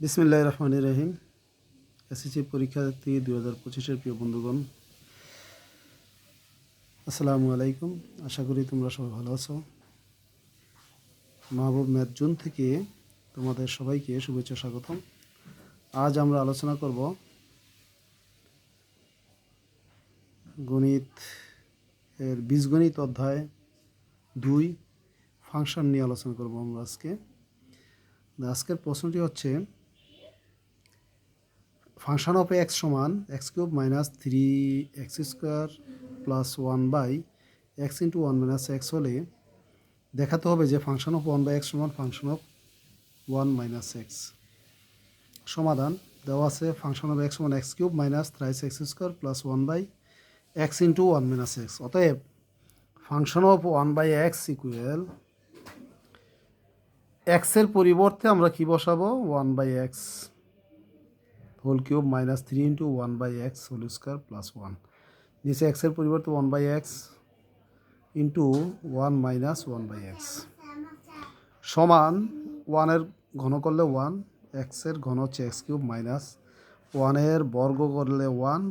বিসমিল্লাহির রহমানির রহিম। এসএসসি পরীক্ষার্থী 2025-এর প্রিয় বন্ধুগণ, আসসালামু আলাইকুম। আশা করি তোমরা সবাই ভালো আছো। মাহবুব ম্যাথ জোন থেকে তোমাদের সবাইকে শুভেচ্ছা স্বাগতম। আজ আমরা আলোচনা করব গণিত এর বীজগণিত অধ্যায় 2 ফাংশন নিয়ে আলোচনা করব আমরা আজকে। আজকের প্রশ্নটি হচ্ছে ফাংশন অফ এক্স সমান x cube minus 3x square plus 1/x into 1 minus x হলে দেখাতে হবে যে ফাংশন অফ 1/x সমান ফাংশন অফ 1 মাইনাস এক্স। সমাধান দেওয়া আছে ফাংশন অফ এক্স সমান x cube minus 3x square plus 1/x into 1 minus x. অতএব ফাংশন অফ 1/x ইকুয়াল এক্সের পরিবর্তে আমরা কি বসাবো 1/x whole cube minus 3 into 1/x whole square plus 1। নিচে এক্সের পরিবর্তে 1/x ইন্টু 1 মাইনাস 1/x সমান 1-এর ঘন করলে 1, এক্সের ঘন হচ্ছে এক্স কিউব মাইনাস 1-এর বর্গ করলে 1,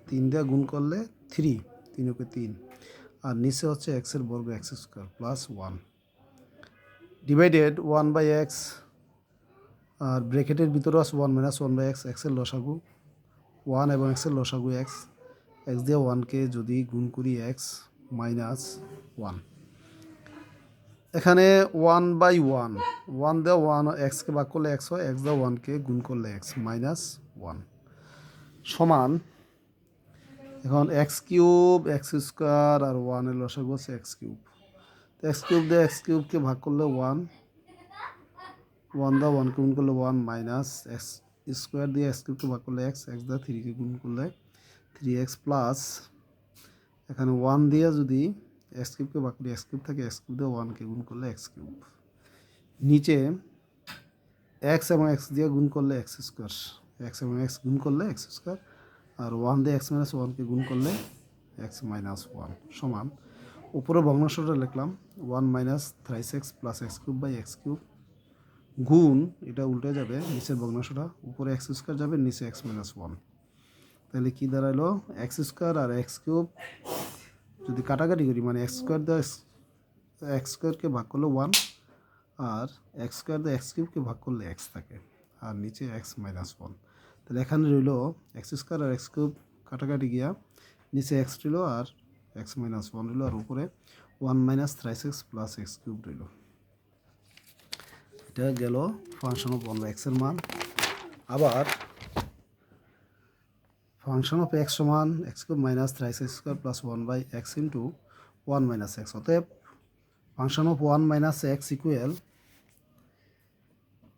3 দিয়ে গুণ করলে 3, 3 3, আর নিচে হচ্ছে এক্সের বর্গ x square plus 1 divided 1/x, আর ব্র্যাকেটের ভিতরে আছে 1 মাইনাস 1/x, এক্সের লসাগু 1 এবং এক্সের লসাগু এক্স দিয়ে 1কে যদি গুণ করি এক্স মাইনাস 1। এখানে 1/1, 1 দিয়ে 1 এক্সকে ভাগ করলে এক্স হয়, এক্স দিয়ে 1কে গুণ করলে এক্স মাইনাস 1 সমান এখন এক্স কিউব এক্স স্কোয়ার আর 1-এর লসাগু হচ্ছে এক্স কিউব। তো এক্স কিউব দিয়ে এক্স কিউবকে ভাগ করলে 1, 1 দিয়ে 1কে গুণ করলে 1 মাইনাস এক্স স্কোয়ার দিয়ে এক্স কিউবকে ভাগ করলে এক্স, এক্স দিয়ে 3কে গুণ করলে 3x প্লাস এখানে 1 দিয়ে যদি এক্স কিউবকে ভাগ করি এক্স কিউব থাকে, এক্স কিউব দিয়ে 1কে গুণ করলে এক্স কিউব, নিচে এক্স এবং এক্স দিয়ে গুণ করলে এক্স স্কোয়ার, এক্স এবং এক্স গুণ করলে এক্স স্কোয়ার, আর 1 দিয়ে এক্স মাইনাস 1কে গুণ করলে এক্স মাইনাস 1 সমান উপরে ভগ্নাংশটা লিখলাম 1 minus 3x plus x cube by x cube গুণ এটা উল্টে যাবে, নিচের ভগ্নাংশটা উপরে এক্স স্কোয়ার যাবে, নিচে এক্স মাইনাস 1। তাহলে কী দাঁড়ালো এক্স স্কোয়ার আর এক্স কিউব যদি কাটাকাটি করি মানে এক্স স্কোয়ার দিয়ে এক্স স্কোয়ারকে ভাগ করলে 1, আর এক্স স্কোয়ার দিয়ে এক্স কিউবকে ভাগ করলে এক্স থাকে, আর নিচে এক্স মাইনাস 1। তাহলে এখানে রইল এক্স স্কোয়ার আর এক্স কিউব কাটাকাটি গিয়া নিচে এক্স রইল আর এক্স মাইনাস 1 রইল, আর উপরে 1 minus 3x plus x cube রইল। এটা গেল ফাংশন অফ 1/x এর মান। আবার ফাংশন অফ এক্স সমান x cube minus 3x square plus 1/x into 1 minus x. অতএব function of 1 minus x equal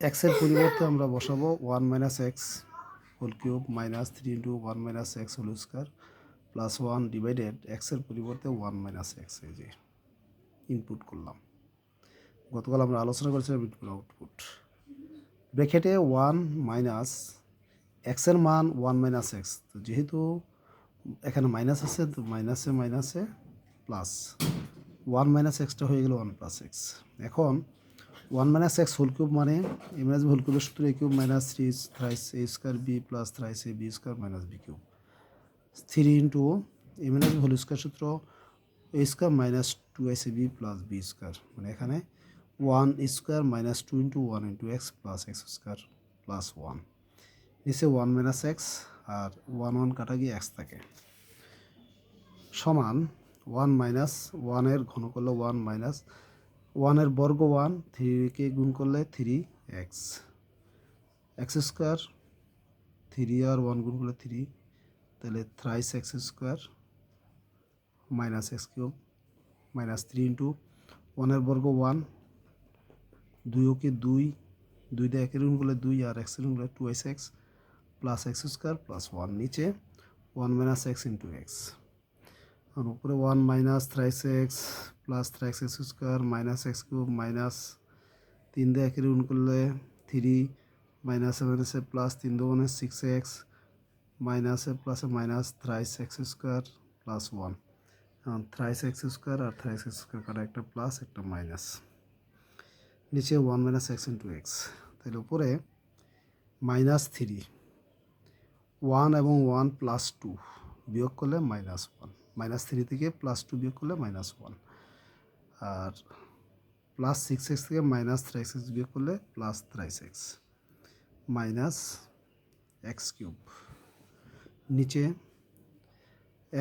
এক্সের পরিবর্তে আমরা বসাবো 1 minus x whole cube minus 3 into 1 minus x whole square plus 1 divided এক্সের পরিবর্তে 1 মাইনাস এক্স। এই যে ইনপুট করলাম, গতকাল আমরা আলোচনা করেছিলাম ইনপুট আউটপুট। ব্র্যাকেটে 1 মাইনাস এক্সের মান 1 মাইনাস এক্স, তো যেহেতু এখানে মাইনাস আছে তো মাইনাসে মাইনাসে প্লাস 1 মাইনাস এক্সটা হয়ে গেল 1 প্লাস এক্স। এখন 1 মাইনাস এক্স হোল কিউব মানে এ মাইনাস হোল কিউবের সূত্র a cube minus 3 thrice a square b plus thrice a b square minus b cube, 3 into a minus whole square সূত্র a square minus 2 a b plus b square, মানে এখানে 1 square minus 2 into 1 into x plus x square plus 1, নিচে 1 minus x আর 1 1 কাটা গিয়ে x থাকে সমান 1 minus 1-এর ঘন করলে 1 মাইনাস 1-এর বর্গ 1, 3কে গুণ করলে 3x, এক্স স্কোয়ার 3 আর 1 গুণ করলে 3, তাহলে thrice x square minus x cube minus 3 into 1-এর বর্গ 1, 2কে 2, 2 দিয়ে 1-এর গুণ করলে 2 আর এক্সের গুণ করলে 2x plus x square plus 1, নিচে 1 মাইনাস এক্স ইন্টু এক্স, আর উপরে 1 minus thrice x plus thrice x square minus x cube minus 3 দিয়ে 1-এর গুণ করলে 3 মাইনাসে মাইনাসে প্লাস 3 2 6x মাইনাসে প্লাসে minus thrice x square plus 1, এখন থ্রাইস এক্স স্কোয়ার আর থ্রাইস এক্স স্কোয়ার কাটা একটা প্লাস একটা মাইনাস, নিচে 1 মাইনাস এক্স ইন্টু এক্স। তাহলে উপরে -3, 1 এবং 1 +2 বিয়োগ করলে -1, -3 থেকে +2 বিয়োগ করলে -1, আর +6x থেকে -3x বিয়োগ করলে +3x, -x³ নিচে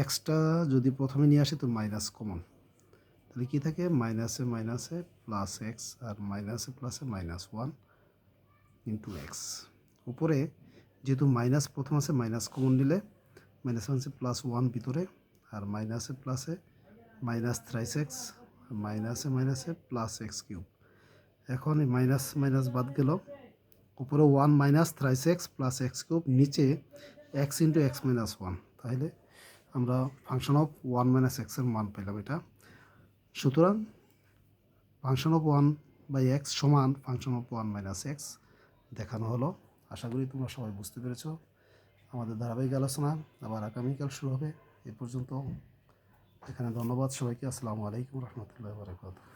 এক্সটা যদি প্রথমে নিয়ে আসে তো মাইনাস কমন, তাহলে কী থাকে, মাইনাসে মাইনাসে +x আর মাইনাসে প্লাসে -1 × x। উপরে যেহেতু মাইনাস প্রথম আছে, মাইনাস কমন নিলে মাইনাস আছে +1 ভিতরে, আর মাইনাসে প্লাসে -3x, মাইনাসে মাইনাসে +x³। এখন এই মাইনাস মাইনাস বাদ গেল, উপরে 1 -3x + x³, নিচে x × x - 1, তাহলে আমরা ফাংশন অফ 1 - x এর মান পেলাম এটা। সুতরাং ফাংশন অফ 1/x সমান ফাংশন অফ 1 - x দেখানো হলো। আশা করি তোমরা সবাই বুঝতে পেরেছ। আমাদের ধারাবাহিক আলোচনা আবার আগামীকাল শুরু হবে। এ পর্যন্ত এখানে ধন্যবাদ সবাইকে। আসসালামু আলাইকুম রহমতুল্লাহি ওয়া বারাকাতুহু।